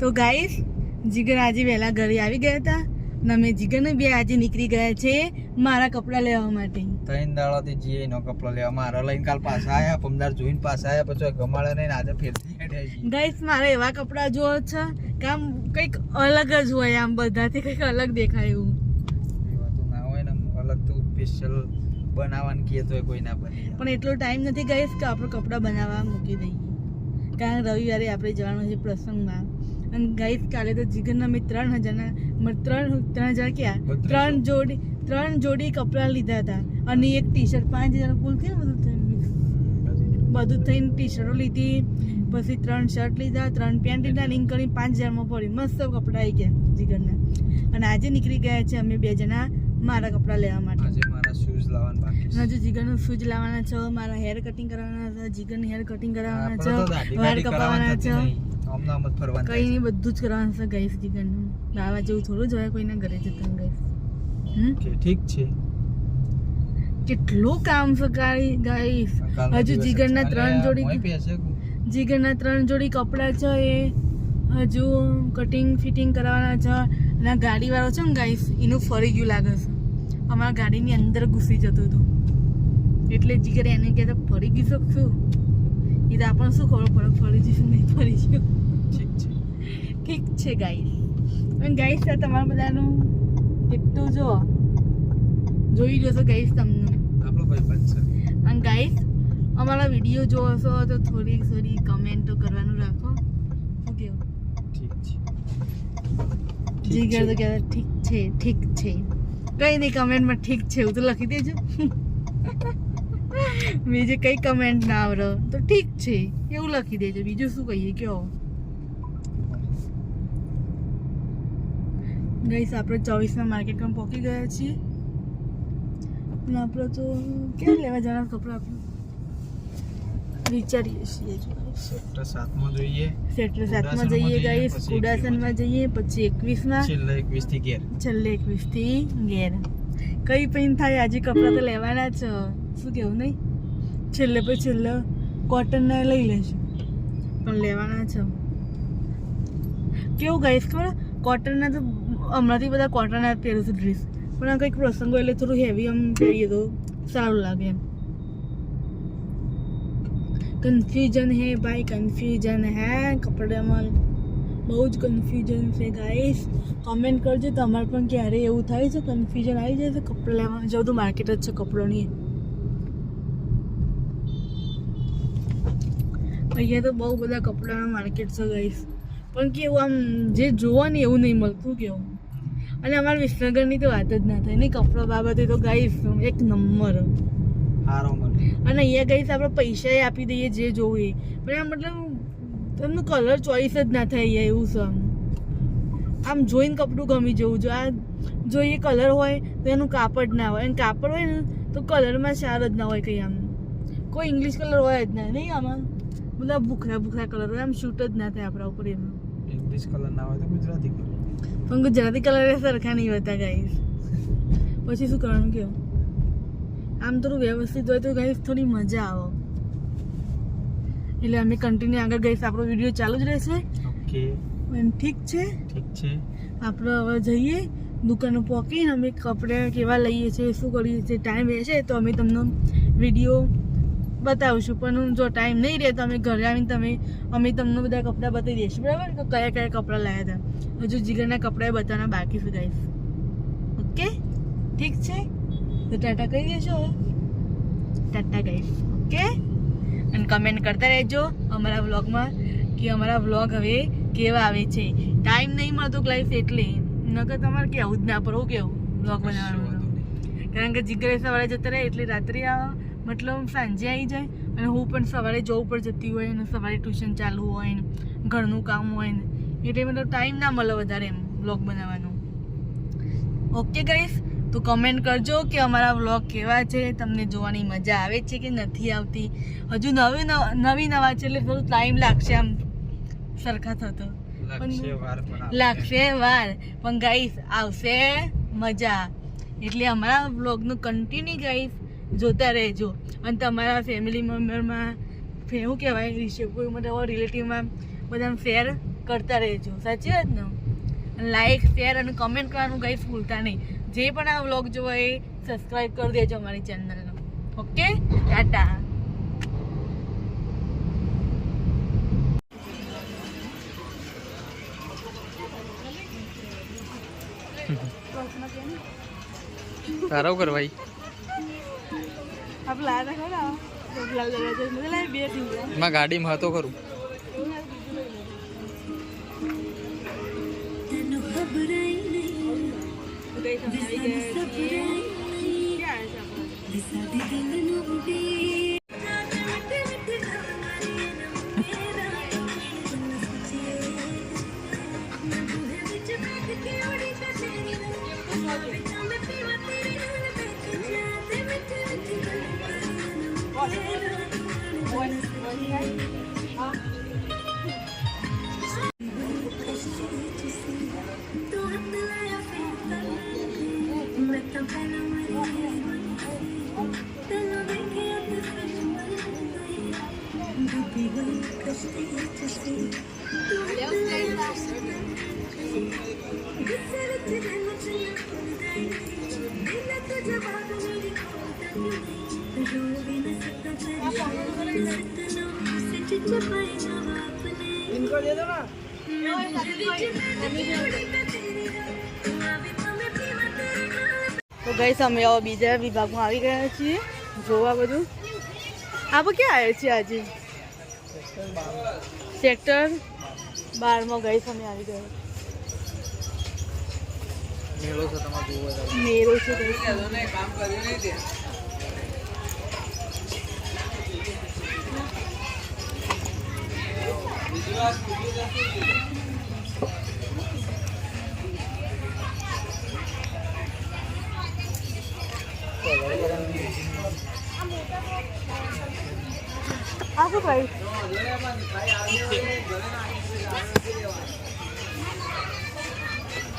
તો ગાઈસ જીગર આજે વહેલા ઘરે આવી ગયા હતા ને અમે જીગરને બે આજે નીકળી ગયા છે મારા કપડાં લેવા માટે. 3 દાડાથી જીએ નો કપડા લેવા મારા લઈને કાલ પાછા આયા પમદાર જોઈને પાછા આયા પછી ગમાડે નહીં આજે ફેરથી હેડ્યા છીએ. ગાઈસ મારે એવા કપડાં જોવો છે કે આમ કંઈક અલગ જ હોય, આમ બધાથી કંઈક અલગ દેખાય એવું. એવા તો ના હોય ને અલગ તો સ્પેશિયલ બનાવવાનું કહેતો હોય કોઈ ના બને. પણ એટલો ટાઈમ નથી ગાઈસ કે આપણે કપડાં બનાવવા મૂકી દઈએ, કારણ રવિવારે આપણે જવાનું છે પ્રસંગમાં. અને ગાઈસ કાલે તો જીગરના મેં 3,000 ક્યાં 3 જોડી કપડાં લીધા હતા અને એક ટી શર્ટ 5,000 કુલ થયું બધું થઈને ટી શર્ટો લીધી, પછી 3 શર્ટ લીધા, 3 પેન્ટ લીધા, લિંક કરી 5,000માં પડી મસ્ત કપડાં આવી ગયા જીગરના. અને આજે નીકળી ગયા છે અમે 2 જણા મારા કપડાં લેવા માટે. આજે મારા શૂઝ લાવવાના બાકી છે. હજુ જીગરનું શૂઝ લાવવાના છે, મારા હેર કટિંગ કરવાના છે, જીગરની હેર કટિંગ કરવાના છે, વાળ કપાવવાના છે, કઈ નહીં બધું જ કરવાનું છે ગાઈસ. જીગરનું લાવવા જેવું થોડું જ હોય કોઈના ઘરે જતા ગાઈસ. ઠીક છે, કેટલું કામ છે ગાઈસ. હજુ જીગરના 3 જોડી કપડાં છે એ હજુ કટિંગ ફિટિંગ કરવાના છે. અને આ ગાડીવાળો છે ને ગાઈસ એનું ફરી ગયું લાગે છે, અમારા ગાડીની અંદર ઘૂસી જતું હતું એટલે જીગર એને કહેતા ફરી ગયું શકશું, એ તો આપણને શું ખબર પડે ફરી જઈશું નહીં ફરી ગયું. ઠીક છે ગાઈસ. અને ગાઈસ તમારા બધાનું કેટલું જોઈ જશો ગાઈસ તમને આપણો ભાઈબંધ છે. અને ગાઈસ અમારા વિડીયો જોવો છો તો થોડી કમેન્ટો કરવાનું રાખો. શું કેવું? જીગર તો કહેતા ઠીક છે કઈ નહીં, કમેન્ટમાં ઠીક છે એવું તો લખી દેજો. બીજે કઈ કમેન્ટ ના આવડે તો ઠીક છે એવું લખી દેજો, બીજું શું કહીએ કયો. ગાઈસ આપણે 24માં માર્કેટમાં પહોંચી ગયા છીએ અને આપણે તો ક્યાં લેવા જવાના કપડાં આપણે વિચારીએ છીએ. સેક્ટર 7માં જોઈએ, સેક્ટર 7માં જઈએ ગાઈસ, કુડાસનમાં જઈએ, પછી 21માં, છેલ્લે 21 થી ઘેર. કઈ પણ થાય આજે કપડાં તો લેવાના જ, શું કેવું નહીં? છેલ્લે કોટનના લઈ લેશું પણ લેવાના છે. કેવું ગાઈસ ખબર કોટનના તો હમણાંથી બધા કોટનના જ પહેરું છું ડ્રેસ, પણ આ કંઈક પ્રસંગો એટલે થોડું હેવી આમ પહેરીએ તો સારું લાગે એમ. કન્ફ્યુઝન હે ભાઈ, કન્ફ્યુઝન હે કપડામાં, બહુ જ કન્ફ્યુઝન છે ગાઈસ. કમેન્ટ કરજો તમારે પણ ક્યારે એવું થાય છે કન્ફ્યુઝન આવી જાય છે કપડાં લેવાનું. જવું તો માર્કેટ જ છે કપડોની. અહીંયા તો બહુ બધા કપડાના માર્કેટ છે ગાઈસ, પણ કેવું આમ જે જોવા ને એવું નહીં મળતું કેવું. અને અમારા વિસનગરની તો વાત જ ના થાય નહીં, કપડા બાબતે તો ગાઈસ એક નંબર. અને અહીંયા ગાઈસ આપણે પૈસા આપી દઈએ જે જોવું એ, પણ આમ મતલબ તમને કલર ચોઈસ જ ના થાય અહીંયા એવું છે. આમ જોઈને કપડું ગમી જવું જો. આ જો એ કલર હોય તો એનું કાપડ ના હોય, અને કાપડ હોય ને તો કલરમાં સાર જ ના હોય કંઈ. આમ કોઈ ઇંગ્લિશ કલર હોય જ ના નહીં, આમાં બધા ભૂખરા કલર હોય, આમ શૂટ જ ના થાય આપણા ઉપર. એમાં ઇંગ્લિશ કલર ના હોય તો ગુજરાતી કલર, પણ ગુજરાતી કલર સરખા નહીં હોતા ગાઈસ. પછી શું કરવાનું કેવું? આમ થોડું વ્યવસ્થિત હોય તો ગાઈસ થોડી મજા આવે. એટલે અમે કન્ટિન્યુ આગળ ગાઈસ આપણો વિડીયો ચાલુ જ રહેશે. ઓકે ઠીક છે આપણે હવે જઈએ દુકાને પહોંચીને અમે કપડાં કેવા લઈએ છીએ, શું કરીએ છીએ, ટાઈમ રહેશે તો અમે તમને વિડીયો બતાવશું. પણ જો ટાઈમ નહીં રહે તો અમે ઘરે આવીને અમે તમને બધા કપડાં બતાવી દઈશું, બરાબર? તો કયા કપડાં લાવ્યા હતા. હજુ જીગરના કપડાં બતાવવાના બાકી છે ગાઈસ. ઓકે ઠીક છે તો ટાટા કહી દેશો હવે. ટાટા ગાઈસ. ઓકે અને કમેન્ટ કરતા રહેજો અમારા વ્લોગમાં કે અમારા વ્લોગ હવે કેવા આવે છે. ટાઈમ નહીં મળતો ગાઈસ એટલે નકર તમારે કેવું જ ના પડવું કેવું વ્લોગ બનાવવાનું, કારણ કે જીગરે સવારે જતા રહે એટલે રાત્રે મતલબ સાંજે આવી જાય, અને હું પણ સવારે જવું પણ જતી હોય ને સવારે ટ્યુશન ચાલુ હોય ને ઘરનું કામ હોય ને એટલે મતલબ ટાઈમ ના મળે વધારે એમ વ્લોગ બનાવવાનો. ઓકે ગાઈસ તો કમેન્ટ કરજો કે અમારા વ્લોગ કેવા છે, તમને જોવાની મજા આવે છે કે નથી આવતી. હજુ નવી નવા છે એટલે થોડું ટાઈમ લાગશે આમ સરખા થતો, લાગશે વાર પણ ગાઈસ આવશે મજા. એટલે અમારા વ્લોગનું કન્ટિન્યુ ગાઈસ જોતા રહેજો. અને તમારા ફેમિલી મેમ્બરમાં શું કહેવાય કોઈ મતલબ રિલેટિવમાં બધાને શેર કરતા રહેજો. સાચી વાત ને? લાઈક શેર અને કમેન્ટ કરવાનું કંઈ ભૂલતા નહીં. જે પણ આ વ્લોગ જોવો એ સબસ્ક્રાઈબ કરી દેજો અમારી ચેનલનો. ઓકે, ટાટા. તારો કર ભાઈ આપણે લાયા હતા ખરા લાલ દરવાજા મેં લાવી 2 ટીંગા માં ગાડીમાં હતો ખરું इनको दे दो ना તો ગઈસ અમે બીજા વિભાગમાં આવી ગયા છીએ જોવા બધું. આપણે ક્યાં આવ્યા છીએ આજે? સેક્ટર 12 ગઈસ અમે આવી ગયા. મેળો છે તમારે જોવા મેળો છે ગઈસ. કામ કર્યું નહીં તે આપો ભાઈ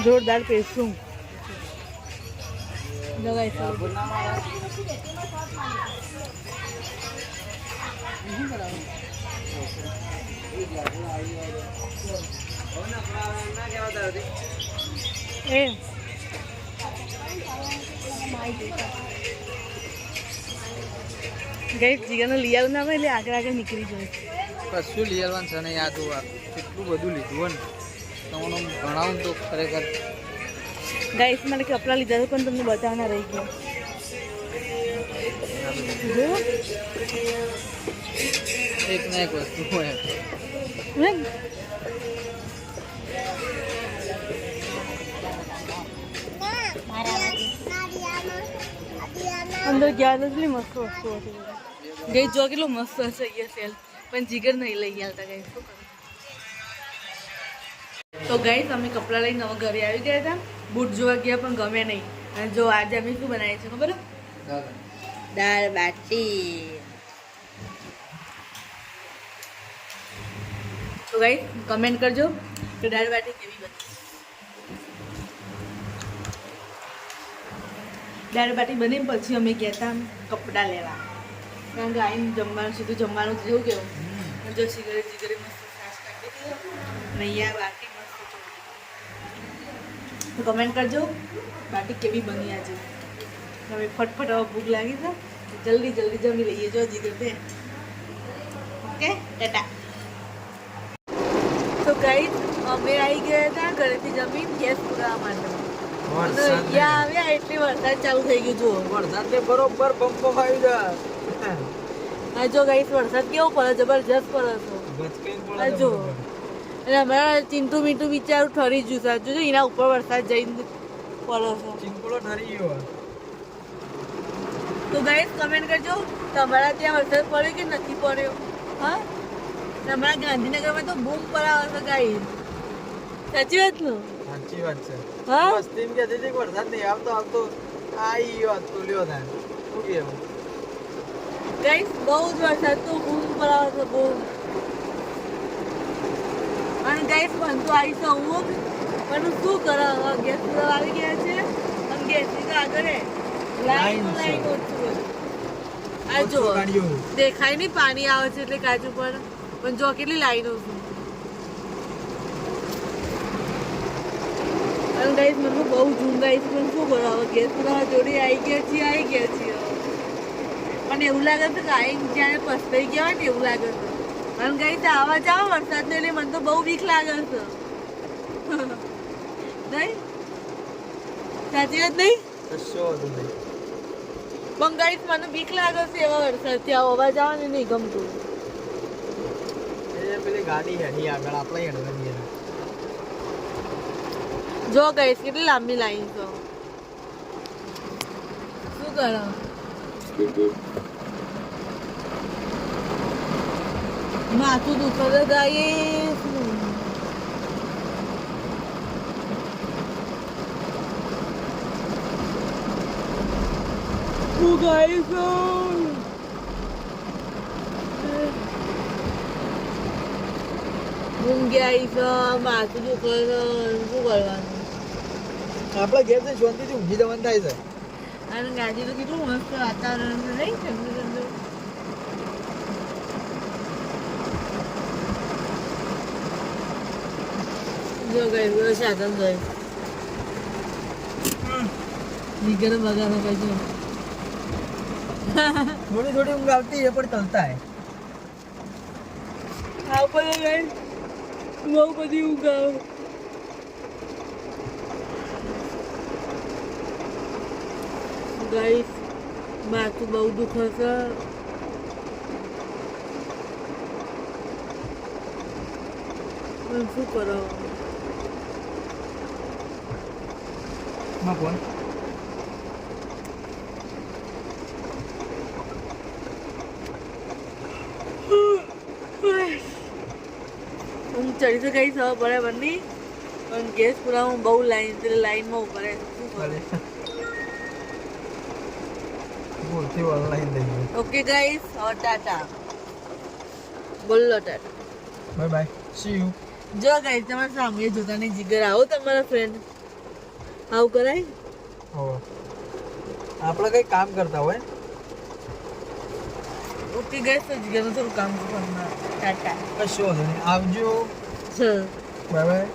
જોરદાર પેશું લગાઈ એ ગઈ જીગાનો લઈ આવું ના એટલે આગળ આગળ નીકળી જાય. કશું લઈ આવવાનું છે ને યાદ હોવા કેટલું બધું લીધું હોય ને તમને ભણાવું તો ખરેખર ગાઈસ મને કપડાં લીધા હતા પણ તમને બતાવવાના રહી ગયા. જો એક ના એક વસ્તુ હોય અંદર ગયા તો કેટલી મસ્ત વસ્તુ હતી. ગઈ જો કેટલું મસ્ત હશે અહીંયા સેલ પણ જીગર નહીં લઈ ગયા હતા ગઈ. શું કરું? તો ગઈ અમે કપડાં લઈને હવે ઘરે આવી ગયા હતા. બૂટ જોવા ગયા પણ ગમે નહીં. અને જો આજે અમે શું બનાવીએ છીએ ખબર? દાળ બાટી. તો ગઈ કમેન્ટ કરજો કે દાળ બાટી કેવી બની. દાળ બાટી બની પછી અમે ગયા હતા કપડાં લેવા. કારણ કે આવીને જમવાનું સીધું જમવાનું જેવું કેવું જો સિગરેટ જીગરે મસ્ત સાસ કાઢી દીધો અને અહીંયા બાટી મસ્ત. તો કમેન્ટ કરજો બાટી કેવી બની આજે. હવે ફટફટ હવે ભૂખ લાગી છે જલ્દી જલ્દી જમી લઈએ. જો જીગર બે ઓકે ટાટા. તો ગઈ અમે આવી ગયા હતા ઘરેથી જમીન ગેસ પુરાવા માટે. અહીંયા આવ્યા એટલે વરસાદ ચાલુ થઈ ગયું. જુઓ વરસાદ ને બરોબર પંપો આવી જાય. હા જો ગઈ વરસાદ કેવો પડે જબરજસ્ત પડે છે. જો અને અમારા ચિંટુ મીઠું બિચારું ઠરી ગયું છે. જોજો એના ઉપર વરસાદ જઈને પડે છે. ચિંકોડો ઠરી ગયો. તો ગાઈસ કમેન્ટ કરજો તમારા ત્યાં વરસાદ પડ્યો કે નથી પડ્યો. હા અમારા ગાંધીનગરમાં તો બૂમ પડાવે છે ગાઈસ. સાચી વાત ને? સાચી વાત છે. હા મસ્તી કે છે વરસાદ નહીં આવતો આવતો આઈ ગયો તો લ્યો થાય શું કેવું ગાઈસ બહુ જ વરસાદ તો બૂમ પડાવે છે બૂમ. અને ગાઈસ બંધ તો આવી છે અમુક પણ શું કરે ગેસ આવી ગયા છે અને ગેસની તો આગળ લાઈન ઓછું. આ જો દેખાય નહીં પાણી આવે છે એટલે કાચ ઉપર પણ જો કેટલી લાઈનો છે. ગાઈસ મને બહુ ઊંઘ આવી છે, પણ શું કરો હવે ગેસ પૂરા જોડે આવી ગયા છીએ પણ એવું લાગે છે કે આઈ જ્યારે પસ્તાઈ ગયા હોય ને એવું લાગે છે. અને ગાઈસ આવા જાવ વરસાદને એટલે મને તો બહુ બીક લાગે છે નહીં સાચી વાત નહીં? કશો હતું નહીં. પણ ગાઈસ મને બીક લાગે છે એવા વરસાદથી આવો અવાજ આવે ને નહીં ગમતું. એ પેલી ગાડી હેડી આગળ આપણે હેડવાની છે. જો ગાઈસ કેટલી લાંબી લાઈન છે. શું કરો? માથું દુખે ગાઈસ. ગાઈસ ઊંઘી આવી છે, માથું દુખે છે, શું કરવાનું? આપણા ઘેર થી શાંતિથી ઊંઘી જવાનું થાય છે. અને ગાડી તો કેટલું મસ્ત વાતાવરણ છે નહીં? ઠંડુ ઠંડુ. જો ગઈ સાધન ગઈ નીકળે બગાડો પછી થોડી થોડી ઊંઘ આવતી એ પણ ચલતા હે. આ બધે ગઈ બહુ બધી ઊંઘ આવે. ગાઈસ માથું બહુ દુખે છે. પણ શું કરો? માં કોણ? ઊંઘ ચડી તો ગઈ છે બરાબર નહીં, પણ ગેસ પુરાવામાં બહુ લાઈનમાં ઉભા રહે. શું કરે? બોલતી ઓનલાઈન થઈ ગઈ. ઓકે ગાઈસ હવે ટાટા બોલો Tata bye bye see you. જો ગાઈસ તમારા સામે જોતાની જીગર આવો તમારા ફ્રેન્ડ આવું કરાય. હો આપણે કઈ કામ કરતા હોય. ઓકે ગાઈસ તો જીગરનું થોડું કામ કરવાનું. ટાટા કશો વાંધો નહીં. આવજો. ચલ બાય બાય.